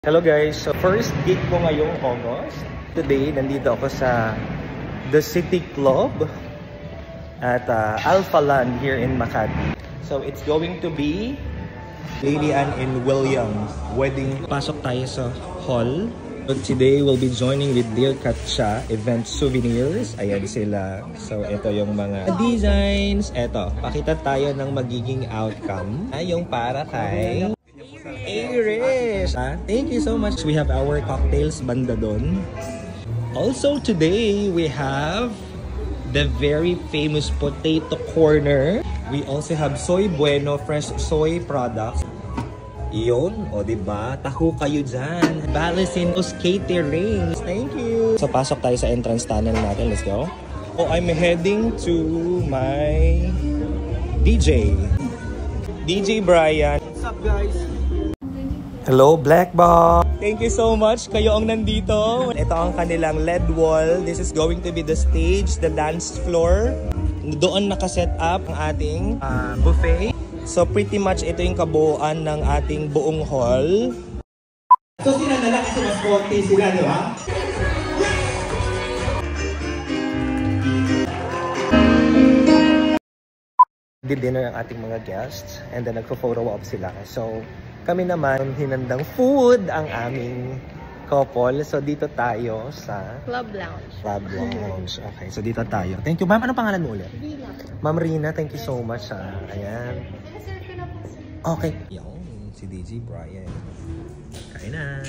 Hello guys, so first gig ko ngayong August. Today, nandito ako sa The City Club at Alpha Land here in Makati. So it's going to be Lady Anne and Williams wedding. Pasok tayo sa hall. So today we'll be joining with Dear Katcha Event Souvenirs. Ayan sila. So ito yung mga designs. Ito, pakita tayo ng magiging outcome. Yung para kay Iris. Thank you so much. We have our cocktails banda doon. Also today we have the very famous potato corner. We also have Soy Bueno fresh soy products. Iyon, o diba? Taho kayo dyan. Balacintos Catering. Thank you. So pasok tayo sa entrance tunnel natin. Let's go. Oh, I'm heading to my DJ Brian. What's up guys? Hello, Black Box! Thank you so much. Kayo ang nandito. Ito ang kanilang LED wall. This is going to be the stage, the dance floor. Doon nakaset up ang ating buffet. So pretty much ito yung kabuuan ng ating buong hall. So sila na lang kasi mas konti sila, di ba? Dinner ang ating mga guests and then nagpo-photo op sila. So kami naman, hinandang food ang aming couple. So, dito tayo sa Club Lounge. Club Lounge. Okay, so dito tayo. Thank you, ma'am. Anong pangalan mo ulit? Rina. Ma'am Rina, thank you so much. Ayan. Okay. Yung, si DJ Brian. Kain na.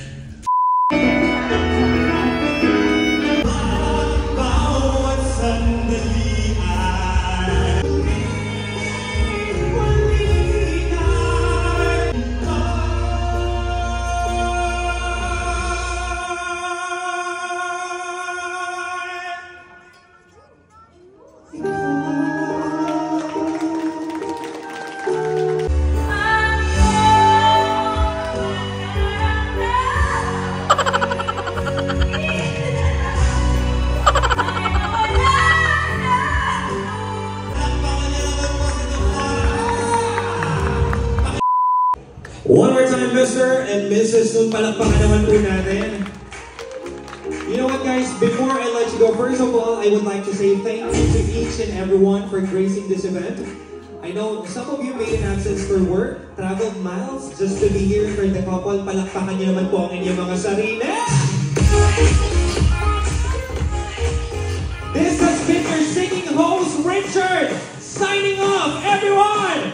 One more time, Mr. and Mrs. Nung palakpakan naman po natin. You know what guys, before I let you go, first of all, I would like to say thank you to each and everyone for gracing this event. I know some of you made an absence for work, traveled miles just to be here for the couple. Palakpakan niyo naman po ang inyong mga sarili. This has been your singing host, Richard, signing off, everyone!